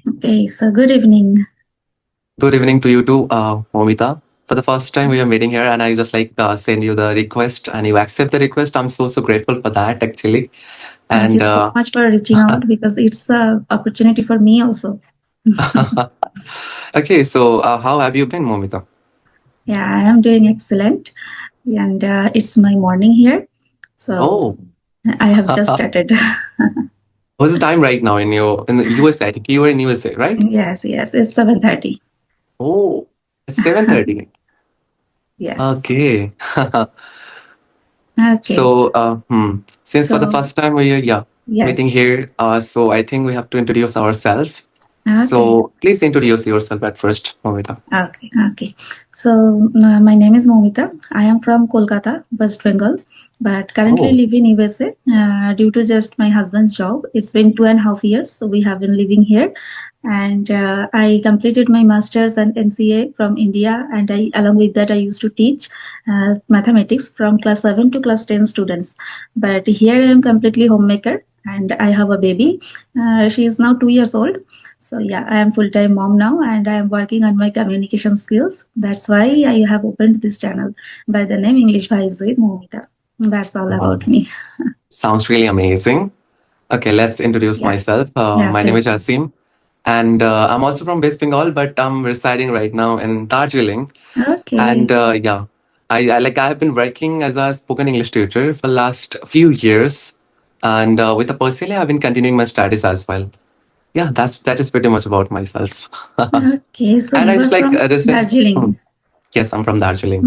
Okay, so good evening. Good evening to you too, Momita. For the first time we are meeting here, and I just send you the request, and you accept the request. I'm so grateful for that, actually. Thank And you so much for reaching out because it's a opportunity for me also. okay, so how have you been, Momita? Yeah, I am doing excellent, and it's my morning here, so Oh, I have just started. what's the time right now in the USA? I think you were in USA, right? Yes, it's 7:30. Oh, it's 7:30. Yes. Okay. Okay. So, since for the So first time we are meeting yes. here, so I think we have to introduce ourselves. Okay. So please introduce yourself at first, Momita. Okay. So my name is Momita. I am from Kolkata, West Bengal, but currently Oh, live in USA due to just my husband's job. It's been 2.5 years, so we have been living here. And I completed my master's and MCA from India, and along with that, I used to teach mathematics from class 7 to class 10 students. But here I am completely homemaker, and I have a baby. She is now 2 years old, so yeah, I am full-time mom now and I am working on my communication skills. That's why I have opened this channel by the name English Vibes with Momita. That's all wow. about me. Sounds really amazing. Okay, let's introduce Yeah. myself. Yeah, My name is please. Asim, and I'm also from West Bengal, but I'm residing right now in Darjeeling. And Okay. I have been working as a spoken English tutor for last few years, and with the personally, I've been continuing my studies as well. Yeah, that is pretty much about myself. Okay. So And I you just are from hmm, Darjeeling. yes, I'm from Darjeeling.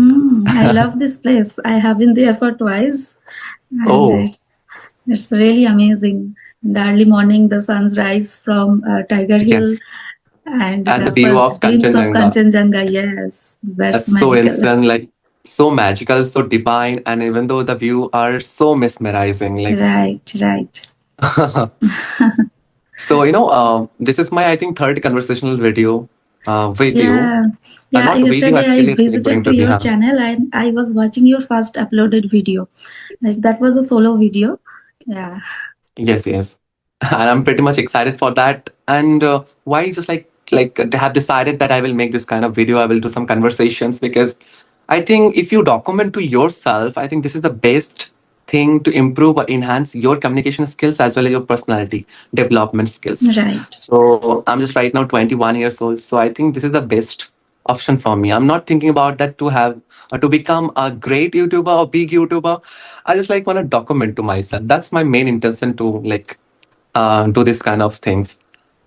I love this place. I have been there for twice and Oh, it's really amazing. In the early morning, the sunrise from Tiger Hill yes, and and the the view first of glimpse of Kanchenjunga. Kanchenjunga. Yes, that's That's so magical. insane, like so magical, so divine, and even though the view are so mesmerizing, like Right. so this is my I think third conversational video with you. Yeah, yeah. Not video Yesterday I actually, it's like visited going to to be your channel and I was watching your first uploaded video. Like that was a solo video. Yeah, yes, and I'm pretty much excited for that. And why just they have decided that I will make this kind of video. I will do some conversations because I think if you document to yourself, I think this is the best thing to improve or enhance your communication skills as well as your personality development skills. right. So I'm just right now 21 years old. So I think this is the best option for me. I'm not thinking about that to have or to become a great YouTuber or big YouTuber. I just like want to document to myself. That's my main intention to do this kind of things.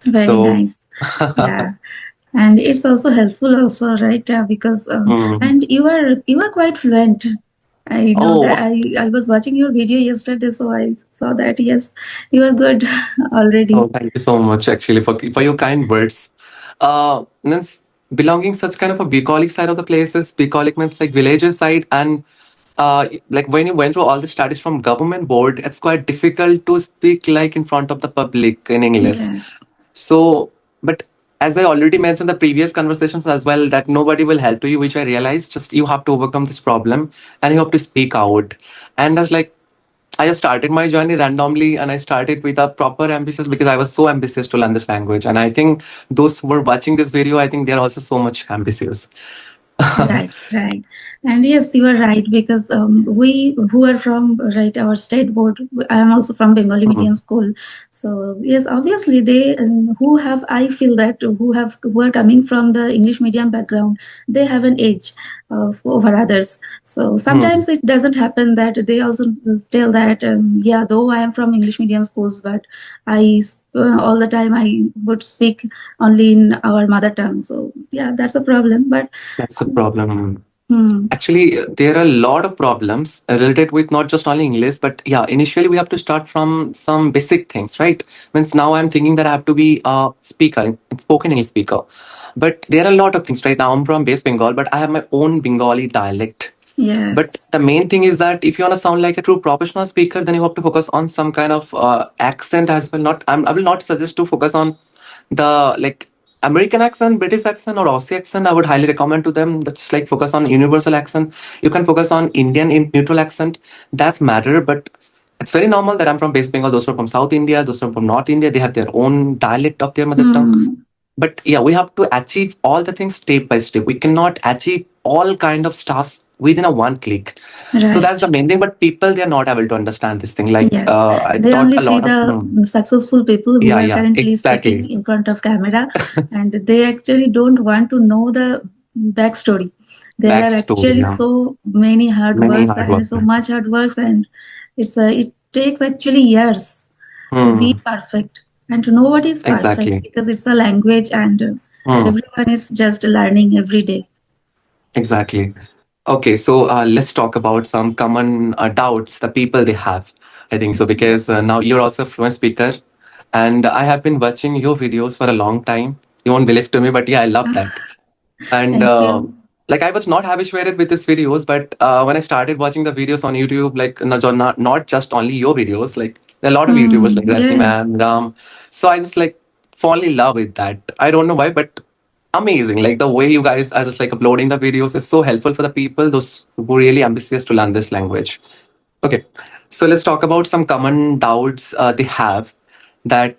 Very So nice. Yeah, and it's also helpful also, right? Because mm. and you are quite fluent. I know that Oh, I was watching your video yesterday, so I saw that yes, you are good already. oh, thank you so much actually for your kind words. Means belonging such kind of a bucolic side of the places. Bucolic means like villages side, and like when you went through all the studies from government board, it's quite difficult to speak like in front of the public in English. Yes, So, but as I already mentioned in the previous conversations as well, that nobody will help to you, which I realized just you have to overcome this problem and you have to speak out. And I was like, I just started my journey randomly and I started with a proper ambitious because I was so ambitious to learn this language. And I think those who were watching this video, I think they're also so much ambitious. right. And yes, you are right because we who are from right our state board. I am also from Bengali medium Mhm. school, so yes, obviously they who have I feel that who are coming from the English medium background, they have an edge over others. So Hmm. sometimes it doesn't happen that they also tell that yeah, though I am from English medium schools, but all the time I would speak only in our mother tongue. So yeah, that's a problem, but. That's the problem. Hmm. Actually, there are a lot of problems related with not just only English, but yeah, initially we have to start from some basic things, right? Means now I'm thinking that I have to be a speaker, a spoken English speaker. But there are a lot of things right now. I'm from West Bengal, but I have my own Bengali dialect. But Yes. the main thing is that if you want to sound like a true professional speaker, then you have to focus on some kind of accent as well. I will not suggest to focus on the American accent, British accent, or Aussie accent. I would highly recommend to them. That's like focus on universal accent. You can focus on Indian in neutral accent. That's matter, but It's very normal that I'm from West Bengal, those are from South India, those are from North India, they have their own dialect of their mother tongue. Hmm. But yeah, we have to achieve all the things step by step. We cannot achieve all kind of stuffs within a one click. So that's the Right. main thing. But people, they are not able to understand this thing. Like Yes, I they taught only a see lot of the successful people who yeah, are yeah, currently speaking exactly. in front of camera, and they actually don't want to know the backstory. There are Backstory, actually yeah. so many hard Many works hard and work. so much hard works, and it takes actually years to be Hmm. perfect. And nobody is perfect Exactly. because it's a language, and Hmm. everyone is just learning every day. Exactly. Okay, so let's talk about some common doubts the people they have. I think so because now you're also a fluent speaker, and I have been watching your videos for a long time. You won't believe to me, but yeah, I love that. And Thank you. like I was not habituated with these videos, but when I started watching the videos on YouTube, like not just only your videos, like there are a lot of YouTubers like Rajni Yes. Ma'am, Ram. So I just like fall in love with that. I don't know why, but amazing. Like the way you guys are just like uploading the videos is so helpful for the people, those who are really ambitious to learn this language. Okay, so let's talk about some common doubts they have that.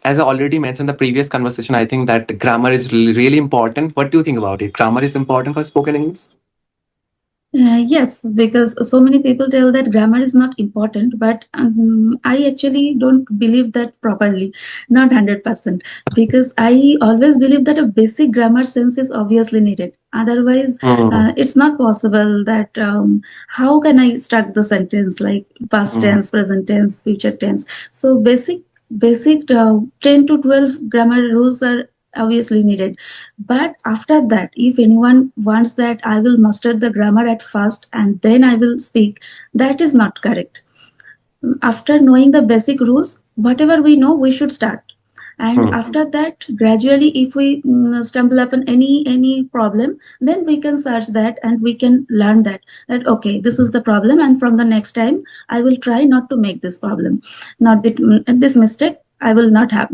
As I already mentioned in the previous conversation, I think that grammar is really, really important. What do you think about it? Grammar is important for spoken English? Yes, because so many people tell that grammar is not important, but I actually don't believe that properly, not 100%, because I always believe that a basic grammar sense is obviously needed. Otherwise, Hmm. it's not possible that how can I start the sentence like past Hmm. tense, present tense, future tense. So basic 10 to 12 grammar rules are obviously needed, but after that, if anyone wants that I will master the grammar at first and then I will speak, that is not correct. After knowing the basic rules, whatever we know, we should start. And Hmm. after that, gradually, if we stumble upon any problem, then we can search that and we can learn that okay, this is the problem, and from the next time, I will try not to make this problem, not that this mistake. I will not have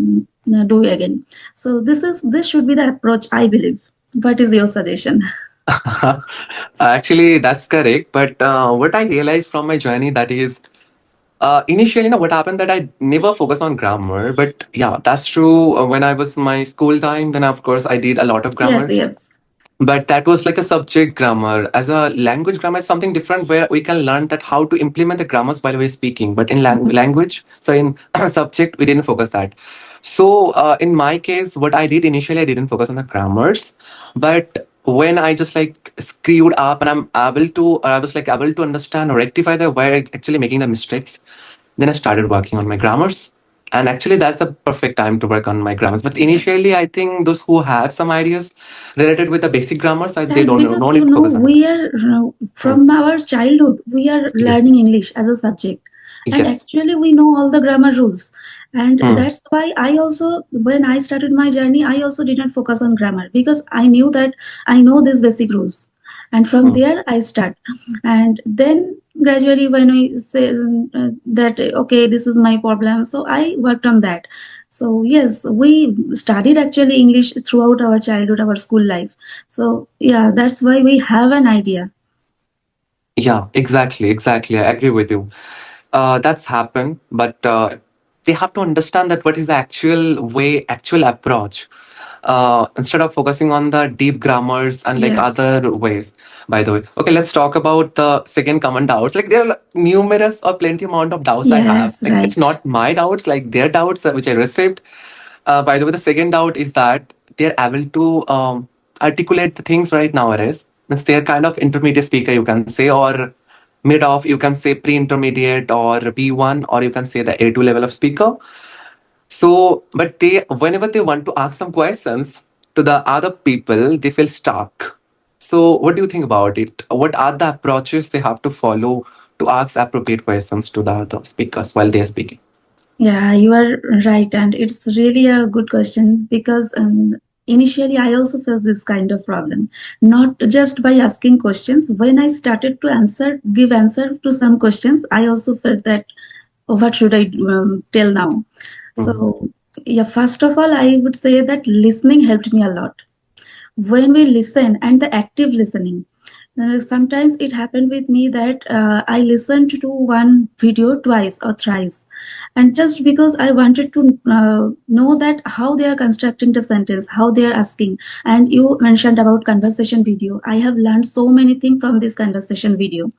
do again. So this should be the approach, I believe. What is your suggestion? Actually, that's correct. But what I realized from my journey that is initially, what happened that I never focus on grammar. But yeah, that's true. When I was my school time, then of course I did a lot of Yes, grammars. yes. But that was like a subject grammar. As a language grammar is something different where we can learn that how to implement the grammars while we're speaking. But in language, so in subject, we didn't focus that. So in my case, what I did initially, I didn't focus on the grammars. But when I just like screwed up and I was like able to understand or rectify the where I actually making the mistakes, then I started working on my grammars. And actually, that's the perfect time to work on my grammars. But Yes. initially, I think those who have some ideas related with the basic grammars, they And don't know, because no need to focus on it. we are Hmm. from our childhood, we are Yes. learning English as a subject, and Yes. actually we know all the grammar rules. And Hmm. that's why I also, when I started my journey, I also didn't focus on grammar because I knew that I know these basic rules, and from Hmm. there I start. And then gradually, when I say that okay, this is my problem, so I worked on that. So yes, we studied actually English throughout our childhood, our school life. So yeah, that's why we have an idea. Yeah, exactly, exactly. I agree with you. That's happened, but they have to understand that what is the actual way, actual approach, instead of focusing on the deep grammars and like Yes. other ways. By the way, okay, let's talk about the second common doubts. Like there are numerous or plenty amount of doubts I have. Yes, Like it's right. not my doubts, like their doubts which I received. By the way, the second doubt is that they're able to articulate the things right nowadays. Means they're kind of intermediate speaker, you can say, or mid off, you can say pre-intermediate or B1, or you can say the A2 level of speaker. So, but they, whenever they want to ask some questions to the other people, they feel stuck. So, what do you think about it? What are the approaches they have to follow to ask appropriate questions to the other speakers while they are speaking? Yeah, you are right. And it's really a good question because initially I also faced this kind of problem. Not just by asking questions. When I started to give answer to some questions, I also felt that, oh, what should I tell now? Mhm. So, yeah, first of all, I would say that listening helped me a lot. When we listen and the active listening, Sometimes it happened with me that I listened to one video twice or thrice, and just because I wanted to know that how they are constructing the sentence, how they are asking. And you mentioned about conversation video. I have learned so many things from this conversation video.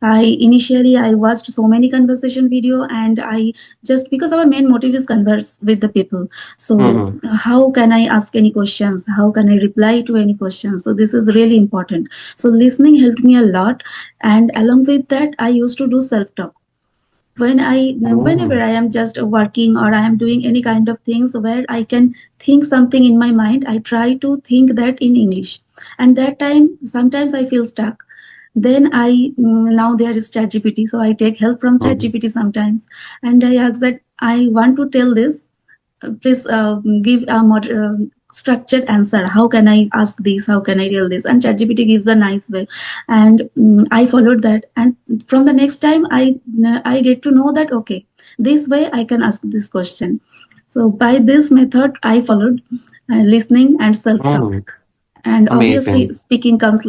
I watched so many conversation video, and I just because our main motive is converse with the people. So Hmm. how can I ask any questions? How can I reply to any questions? So this is really important. So listening helped me a lot, and along with that, I used to do self talk whenever Oh. I am just working or I am doing any kind of things where I can think something in my mind. I try to think that in English, and that time sometimes I feel stuck. Then now there is ChatGPT, so I take help from Mhm. ChatGPT sometimes, and I ask that I want to tell this, please give a structured answer. How can I ask this? How can I tell this? And ChatGPT gives a nice way, and I followed that. And from the next time, I get to know that okay, this way I can ask this question. So by this method, I followed listening and self talk, Mm. and obviously Amazing. comes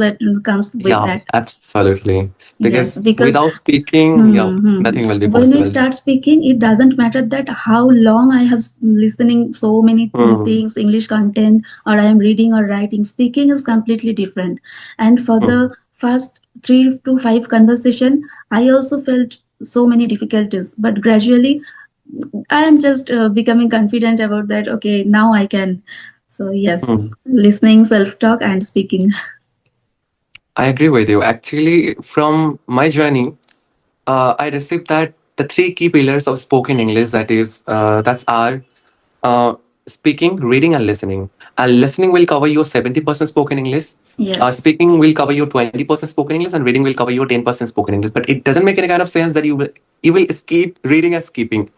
with Yeah, that. absolutely. Yes, Because because without speaking, yeah, nothing will be when we possible. start speaking, it doesn't matter that how long I have listening so many Mm. things, English content, or I am reading or writing. Speaking is completely different. And for Mm. the first 3 to 5 conversation, I also felt so many difficulties. But gradually, I am just becoming confident about that. Okay, now I can. So yes, Mm. listening, self talk, and speaking. I agree with you. Actually, from my journey, I received that the three key pillars of spoken English, that's our uh, speaking, reading, and listening. And listening will cover your 70% spoken English. Yes. Speaking will cover your 20% spoken English, and reading will cover your 10% spoken English. But it doesn't make any kind of sense that you will skip reading and skipping.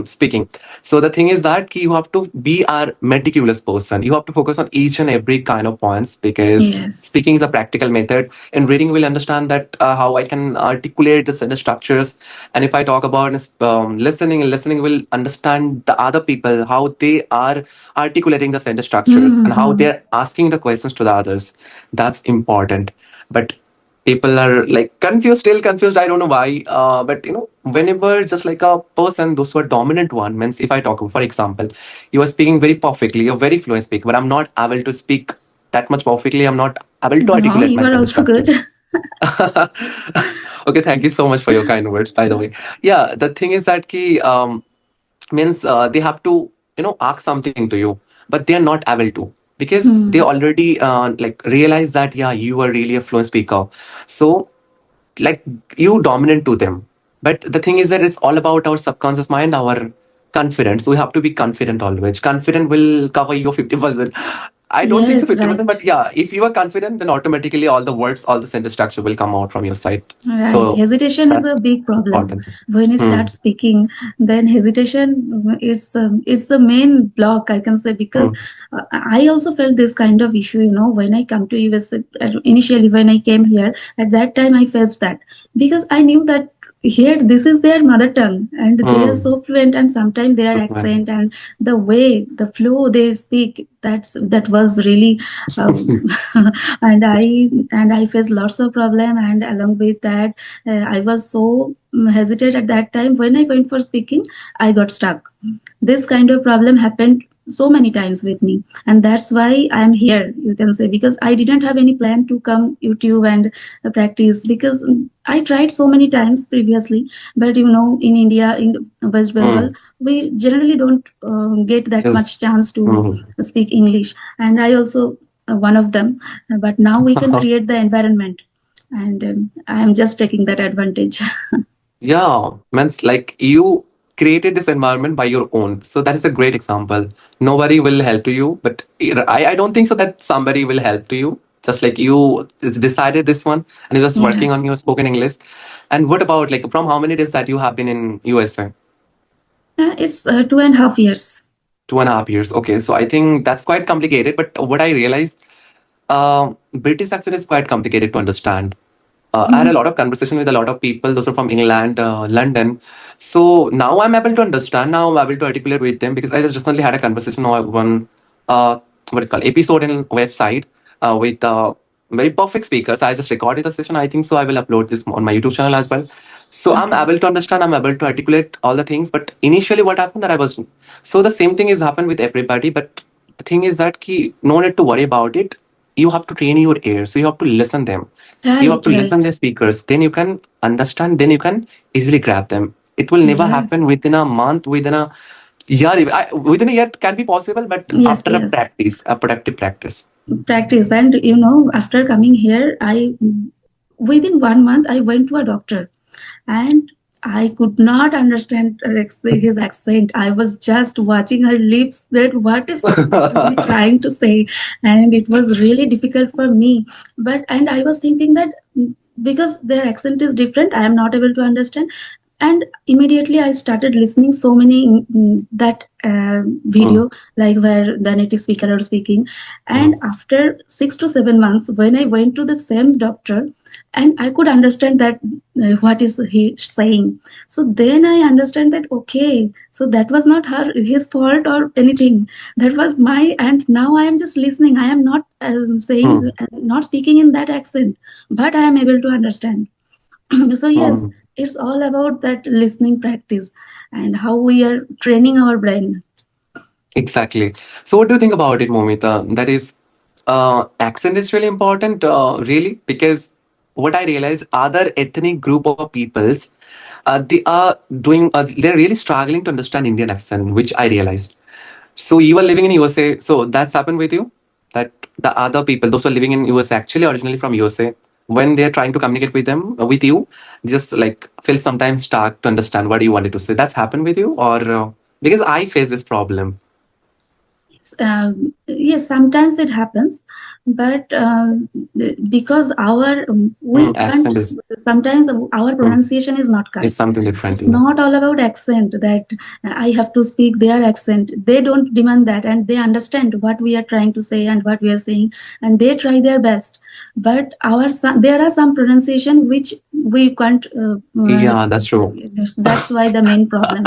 Speaking. So the thing is that you have to be a meticulous person. You have to focus on each and every kind of points because Yes. speaking is a practical method. In reading, we'll understand that how I can articulate the sentence structures. And if I talk about listening will understand the other people, how they are articulating the sentence structures and how Mm-hmm. they're asking the questions to the others. That's important. But people are like confused, still confused. I don't know why. But whenever just like a person, those who are dominant one means if I talk, for example, you are speaking very perfectly, you're very fluent speaker, but I'm not able to speak that much perfectly. I'm not able to No, articulate you my are sentence also good. structures. Okay, thank you so much for your kind words, by the way. Yeah, the thing is that ki, means they have to ask something to you, but they are not able to because they Hmm. already like realize that yeah, you are really a fluent speaker. So like you dominant to them. But the thing is that it's all about our subconscious mind, our confidence. So we have to be confident always. Confident will cover your 50%. I don't think so Yes, 50%, right. but yeah, if you are confident, then automatically all the words, all the sentence structure will come out from your side. Right. So Hesitation is that's a big problem. important. When you Hmm. start speaking, then hesitation it's the main block, I can say, because Hmm. I also felt this kind of issue, when I come to US. Initially when I came here, at that time I faced that, because I knew that here this is their mother tongue and they are Hmm. so fluent, and sometimes their So, accent and the way, the flow they speak, that was really um, and I faced lots of problem. And along with that, I was so hesitant at that time. When I went for speaking, I got stuck. This kind of problem happened so many times with me, and that's why I'm here, you can say, because I didn't have any plan to come YouTube and practice, because I tried so many times previously. But in India, in West Bengal, hmm. we generally don't get that much Yes. chance to Hmm. speak English, and I also one of them. But now we can create the environment, and I am just taking that advantage. Yeah, means like you created this environment by your own. So that is a great example. Nobody will help to you, but I don't think so that somebody will help to you. Just like you decided this one and you just working on Yes. your spoken English. And what about like from how many days that you have been in USA? It's 2.5 years. 2.5 years. Okay, so I think that's quite complicated. But what I realized, British accent is quite complicated to understand. I had a Mhm. lot of conversation with a lot of people. Those are from England, London. So now I'm able to understand. Now I'm able to articulate with them because I just recently had a conversation on one what it called episode in website with very perfect speaker. So I just recorded the session. I think so. I will upload this on my YouTube channel as well. So I'm Okay. able to understand. I'm able to articulate all the things. But initially, what happened that I was so the same thing is happened with everybody. But the thing is that no need to worry about it. You have to train your ears. So you have to listen them. You have Right, to listen right. the speakers. Then you can understand. Then you can easily grab them. It will never happen Yes. within a month, within a year. Within a year it can be possible, but Yes, after a yes. practice, a productive practice. Practice. And after coming here, I within 1 month I went to a doctor, and I could not understand his accent. I was just watching her lips that what is he trying to say, and it was really difficult for me. But and I was thinking that because their accent is different, I am not able to understand. And immediately I started listening so many that Mm, video, like where the native speaker are speaking. And mm, after 6 to 7 months, when I went to the same doctor, and I could understand that what is he saying. So then I understand that okay, so that was not his fault or anything. That was my, and now I am just listening. I am not saying, mm, not speaking in that accent, but I am able to understand. So yes, mm. it's all about that listening practice and how we are training our brain. Exactly. So, what do you think about it, Momita? That is, accent is really important, really, because what I realize, other ethnic group of peoples, they're really struggling to understand Indian accent, which I realized. So, you are living in USA, so that's happened with you. That the other people, those who are living in USA, actually originally from USA, when they're trying to communicate with them, with you, just like feel sometimes stuck to understand what you wanted to say. That's happened with you, or because I face this problem. Yes, sometimes it happens, but because we can't. Accent is Sometimes our mm, pronunciation is not is correct. something different. It's Yeah. not all about accent that I have to speak their accent. They don't demand that, and they understand what we are trying to say and what we are saying, and they try their best. But there are some pronunciation which we can't. Yeah, that's true. That's why the main problem,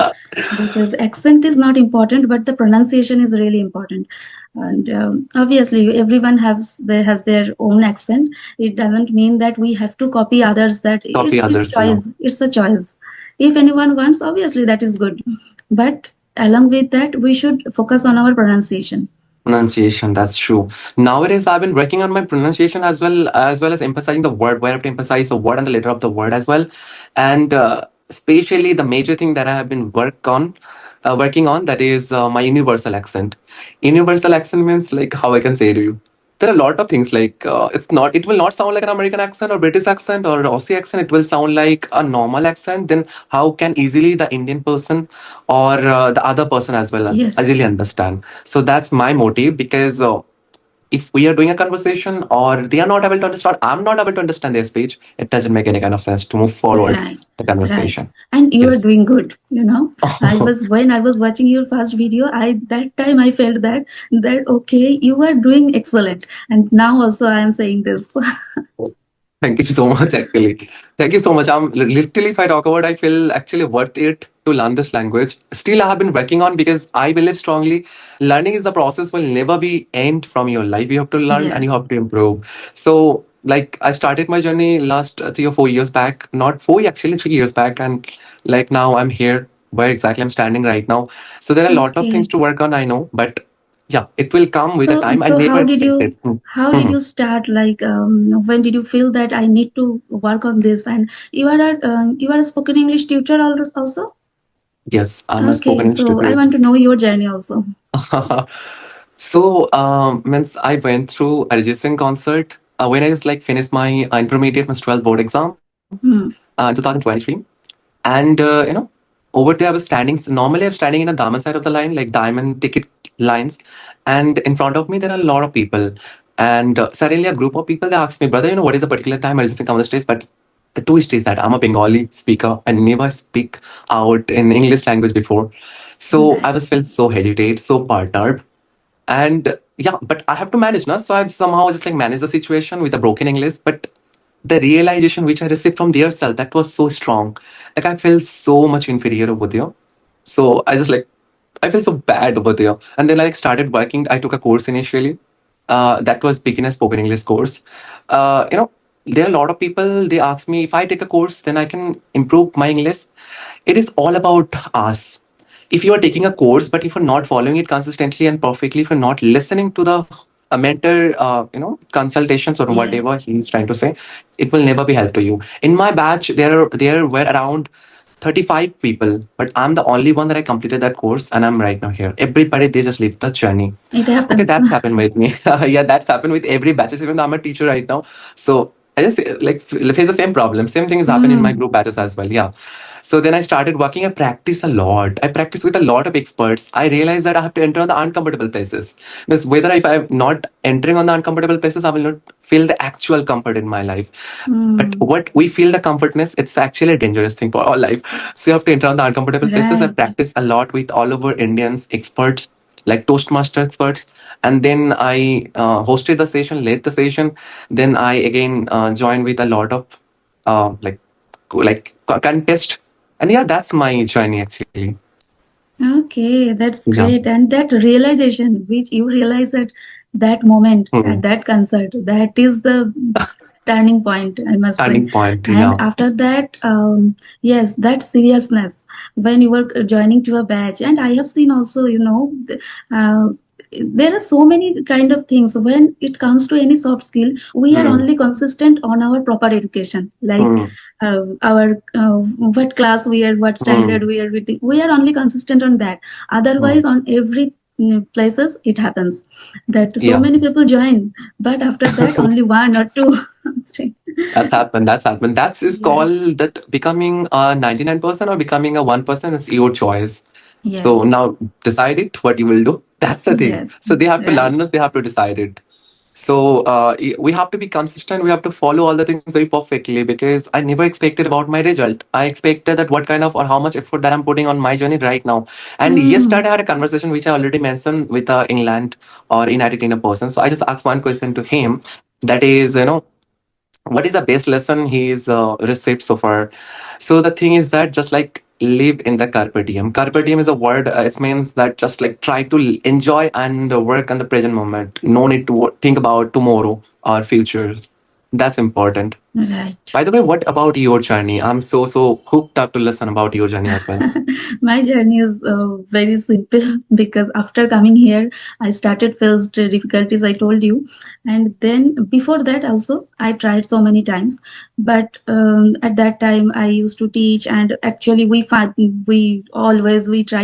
because accent is not important, but the pronunciation is really important. And obviously everyone has their own accent. It doesn't mean that we have to copy others. That Copy it's others. Yeah. choice, it's a choice. If anyone wants, obviously that is good, but along with that we should focus on our pronunciation. Pronunciation, that's true. Nowadays, I've been working on my pronunciation as emphasizing the word. Where I have to emphasize the word and the letter of the word as well, and especially the major thing that I have been working on, that is my universal accent. Universal accent means like how I can say to you. There are a lot of things like it will not sound like an American accent or British accent or Aussie accent. It will sound like a normal accent. Then how can easily the Indian person or the other person as well Yes. easily understand? So that's my motive, because if we are doing a conversation or they are not able to understand, I'm not able to understand their speech, it doesn't make any kind of sense to move forward Right, the right. conversation. And you are Yes. doing good. When I was watching your first video, I that time I felt that okay, you are doing excellent. And now also I am saying this. Thank you so much, actually. Thank you so much. Literally, if I talk about, I feel actually worth it to learn this language. Still, I have been working on, because I believe strongly learning is the process will never be end from your life. You have to learn and you Yes. have to improve. So, like, I started my journey last 3 or 4 years back, not four, actually 3 years back, and like now I'm here where exactly I'm standing right now. So there are a lot of things Okay. to work on, I know, but yeah, it will come with a So time. I so never how did you expected. how did you start? Like when did you feel that I need to work on this? And you are a spoken English tutor also? Yes, I'm a spoken Okay, English so I tutor. want to know your journey also. So, means I went through Arijit Singh concert when I just like finished my intermediate, my 12 board exam, Hmm. 2023. And, over there I was standing, normally I'm standing in a diamond side of the line, like diamond ticket lines. And in front of me, there are a lot of people. And suddenly a group of people, they asked me, brother, what is the particular time Arijit Singh come on the stage? But the twist is that I'm a Bengali speaker and never speak out in English language before. So I Right. was felt so hesitate, so perturbed. And yeah, but I have to manage now. So I've somehow just like managed the situation with a broken English. But the realization which I received from their self, that was so strong. Like I felt so much inferior over there. So I just like I felt so bad over there. And then I like started working. I took a course initially. that was beginner spoken English course. There are a lot of people, they ask me if I take a course, then I can improve my English. It is all about us. If you are taking a course, but if you're not following it consistently and perfectly, if you're not listening to the a mentor, consultations or whatever Yes. he's trying to say, it will never be help to you. In my batch, there were around 35 people, but I'm the only one that I completed that course, and I'm right now here. Everybody, they just leave the journey. It Okay, happens. that's happened with me. Yeah, that's happened with every batches, even though I'm a teacher right now. So I just face the same problem. Same thing has happened in my Hmm. group batches as well. Yeah. So then I started working. I practice a lot. I practice with a lot of experts. I realized that I have to enter on the uncomfortable places. Because whether if I'm not entering on the uncomfortable places, I will not feel the actual comfort in my life. But Hmm. what we feel the comfortness, it's actually a dangerous thing for our life. So you have to enter on the uncomfortable places. I Right. practice a lot with all over Indians experts, like Toastmaster experts, and then I hosted the session, led the session. Then I again joined with a lot of like contest, and yeah, that's my journey actually. Okay, that's Yeah. great. And that realization, which you realize at that moment, Hmm. at that concert, that is the turning point, I must say. Turning point. And Yeah. after that, yes, that seriousness when you were joining to a batch. And I have seen also, uh, there are so many kind of things. When it comes to any soft skill, we are Hmm. only consistent on our proper education, like Hmm. our what class we are, what standard Hmm. we are reading. We are only consistent on that. Hmm. Otherwise, on every places it happens that so Yeah. many people join, but after that only one or two stay. That's happened. That's happened. That's is Yes, called that becoming a 99% or becoming a 1%. It's your choice. So yes, now decide it what you will do. That's the thing. yes, So they have to right. learn this. They have to decide it. So we have to be consistent. We have to follow all the things very perfectly because I never expected about my result. I expected that what kind of or how much effort that I'm putting on my journey right now. And Mm, yesterday I had a conversation which I already mentioned with England or United Kingdom person. So I just asked one question to him. That is, what is the best lesson he's received so far? So the thing is that just like live in the carpe diem. Carpe diem is a word. It means that just like try to enjoy and work on the present moment. No need to think about tomorrow or future. That's important. right. By the way, what about your journey? I'm so hooked up to listen about your journey as well. My journey is very simple because after coming here, I started first difficulties, I told you, and then before that also I tried so many times. But at that time I used to teach, and actually we try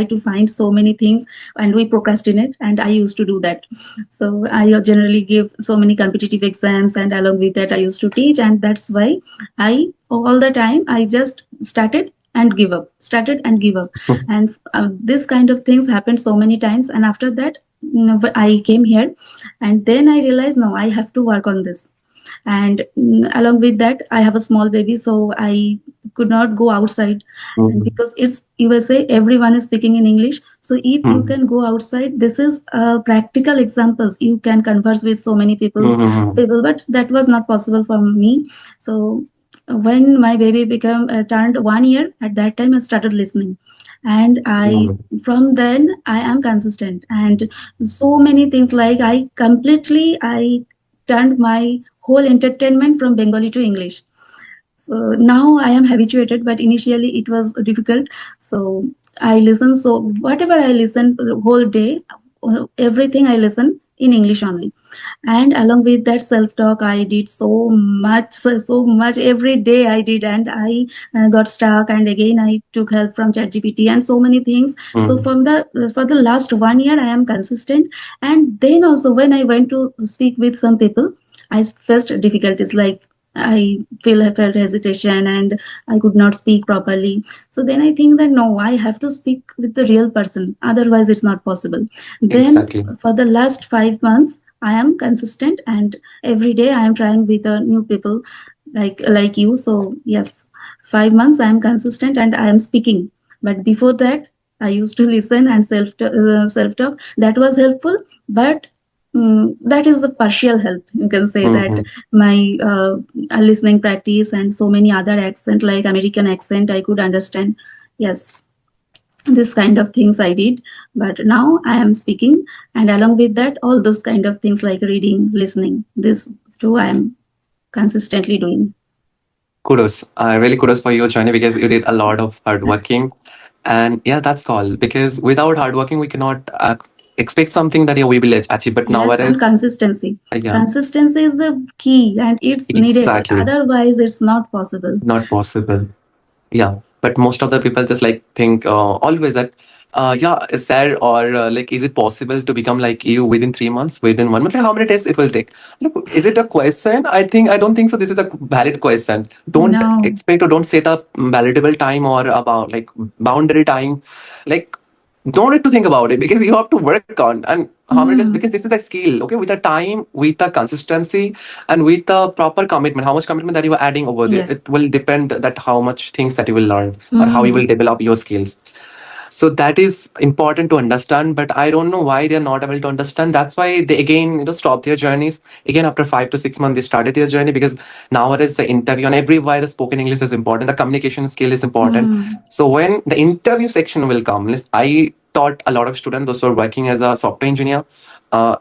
to find so many things, and we procrastinate, and I used to do that. So I generally give so many competitive exams, and along with that I used to teach, and that's why I all the time I just started and give up. And this kind of things happened so many times, and after that, I came here, and then I realized no, I have to work on this. And along with that, I have a small baby, so I could not go outside. And Mhm. because it's USA, everyone is speaking in English, so if you Mhm. can go outside, this is practical examples, you can converse with so many Mhm. people, but that was not possible for me. So when my baby became turned 1 year, at that time I started listening, and I Mhm. from then I am consistent. And so many things, like I turned my whole entertainment from Bengali to English. So now I am habituated, but initially it was difficult. So I listen, so whatever I listen the whole day, everything I listen in English only. And along with that self talk, I did so much every day I did. And I got stuck, and again I took help from ChatGPT and so many things. So Mhm. for the last 1 year I am consistent. And then also when I went to speak with some people, I faced difficulties, like I felt hesitation, and I could not speak properly. So then I think that no, I have to speak with the real person, otherwise it's not possible. Then Exactly. for the last 5 months I am consistent, and every day I am trying with new people, like you. So yes, 5 months I am consistent and I am speaking. But before that, I used to listen and self talk. That was helpful, but that is a partial help. You can say that Mhm. my listening practice and so many other accent, like American accent, I could understand. Yes. This kind of things I did, but now I am speaking, and along with that, all those kind of things like reading, listening, this too I am consistently doing. Kudos. Really kudos for your journey because you did a lot of hard working. And yeah, that's all. Because without hard working, we cannot expect something that yeah, we will achieve. But Yes, and nowadays, consistency. yeah, Consistency is the key, and it's needed. exactly. Otherwise, it's not possible. Not possible. Yeah, but most of the people just like think always that, yeah, is there or like, is it possible to become like you within 3 months, within 1 month? Like, how many days it will take? Look, is it a question? I don't think so. This is a valid question. Don't No. expect or don't set up valuable time or about like boundary time. Like, don't need to think about it because you have to work on and how many days Hmm. because this is a skill. Okay, with the time, with the consistency, and with the proper commitment, how much commitment that you are adding over there, Yes. it will depend that how much things that you will learn or how you Hmm. will develop your skills. So that is important to understand, but I don't know why they're not able to understand. That's why they again, stop their journeys. Again, after 5 to 6 months, they started their journey because nowadays the interview and everywhere the spoken English is important, the communication skill is important. Hmm. So when the interview section will come, I taught a lot of students, those who are working as a software engineer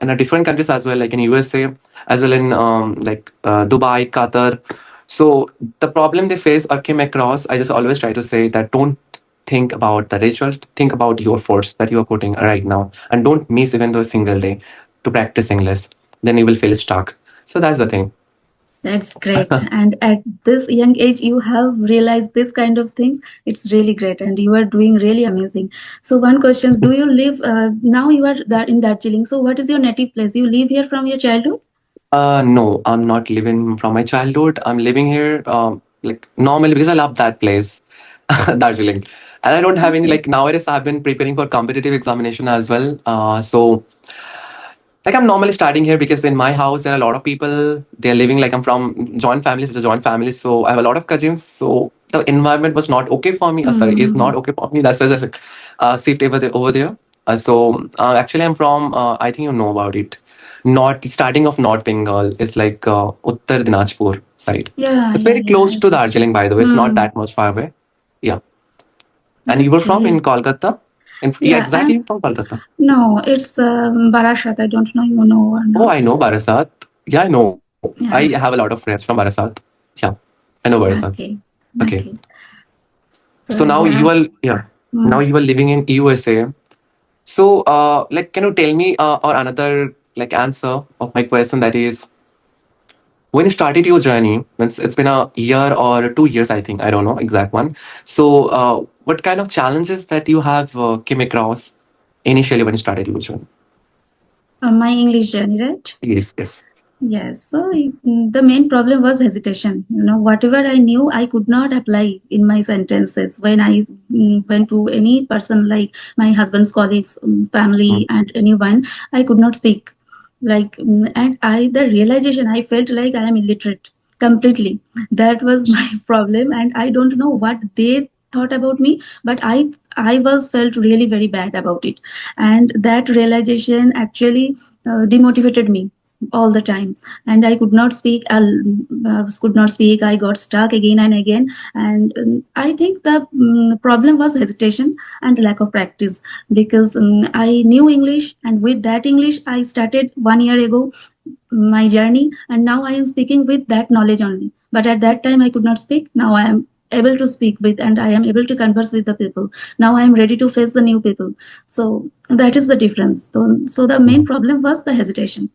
in a different countries as well, like in USA, as well in Dubai, Qatar. So the problem they face or came across, I just always try to say that don't think about the result, think about your efforts that you are putting right now, and don't miss even though a single day to practice English. Then you will feel stuck. So that's the thing. That's great. And at this young age, you have realized this kind of things. It's really great, and you are doing really amazing. So, one question: do you live now? You are that in Darjeeling. So, what is your native place? You live here from your childhood? No, I'm not living from my childhood. I'm living here like normally because I love that place, Darjeeling. And I don't have any Okay. like nowadays I've been preparing for competitive examination as well. So like I'm normally starting here because in my house there are a lot of people. They're living like I'm from joint families, it's a joint family. So I have a lot of cousins. So the environment was not okay for me. Sorry, is Hmm. not okay for me. That's why I like, shift over there. Actually I'm from I think you know about it. North starting of North Bengal is like Uttar Dinajpur side. Yeah, It's yeah, very yeah. close I to see. Darjeeling, by the way. It's not Hmm. that much far away. Yeah. And you were from in Okay. Kolkata? Yeah, Yeah, exactly and from Kolkata. no, it's Barashat. I don't know you know or Oh, not. I know Barasat. Yeah, I know. I have a Yeah. lot of friends from Barasat. Yeah, I know Barasat. Okay. Okay. Okay. So So now you yeah. are, yeah, now Hmm. you are living in USA. So, like, can you tell me or another like answer of my question that is when you started your journey, when it's been a year or 2 years, I think, I don't know exact one. So, what kind of challenges that you have came across initially when you started your journey? My English journey, right? Yes, yes. Yes, so the main problem was hesitation. You know, whatever I knew, I could not apply in my sentences. When I went to any person, like my husband's colleagues, family, Mm. and anyone, I could not speak. Like, and the realization, I felt like I am illiterate completely. That was my problem, and I don't know what they thought about me, but I was felt really very bad about it, and that realization actually demotivated me all the time, and I could not speak. Could not speak. I got stuck again and again, and I think the problem was hesitation and lack of practice, because I knew English, and with that English I started 1 year ago my journey, and now I am speaking with that knowledge only. But at that time I could not speak. Now I am able to speak with, and I am able to converse with the people. Now I am ready to face the new people. So that is the difference. So the main problem was the hesitation.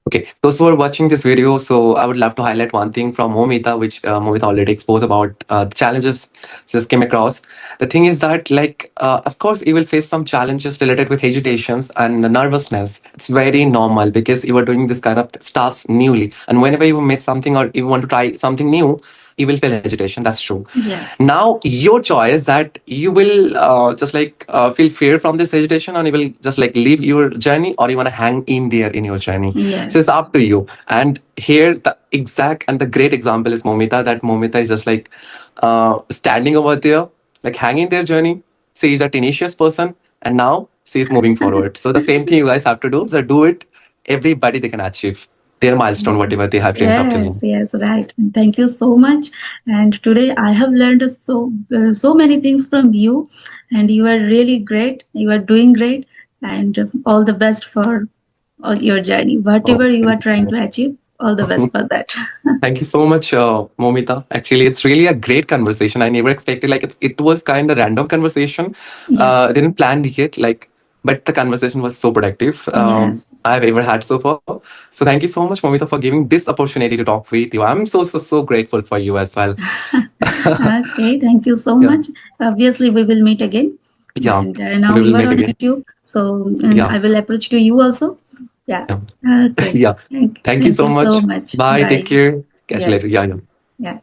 Okay, those who are watching this video, so I would love to highlight one thing from Momita, which Momita already exposed about the challenges just came across. The thing is that, like, of course, you will face some challenges related with hesitations and nervousness. It's very normal because you are doing this kind of stuff newly, and whenever you meet something or you want to try something new, you will feel hesitation. That's true. Yes. Now, your choice that you will just like feel fear from this hesitation, or you will just like leave your journey, or you want to hang in there in your journey. So it's Yes. up to you. And here, the exact and the great example is Momita. That Momita is just like standing over there, like hanging their journey. She is a tenacious person, and now she is moving forward. So the same thing you guys have to do. So do it. Everybody they can achieve. their milestone, whatever they have dreamed of Yes, doing. yes, right. And thank you so much. And today I have learned so many things from you, and you are really great. You are doing great, and all the best for all your journey. Oh, Whatever you are thank trying to you. achieve, all the best for that. Thank you so much, Momita. Actually, it's really a great conversation. I never expected, like, it was kind of random conversation. Yes, Didn't plan it, like, but the conversation was so productive yes. I've ever had so far. So thank you so much, Momita, for giving this opportunity to talk with you. I'm so grateful for you as well. Okay, thank you so Yeah, much. Obviously, we will meet again. yeah. And now We will you are meet on again. YouTube, so Yeah, I will approach to you also. Yeah. yeah, Okay. yeah. Thank you Thank so you so much. much. Bye. Take Bye. care. Catch you later. Yes. Yeah, yeah. Yeah.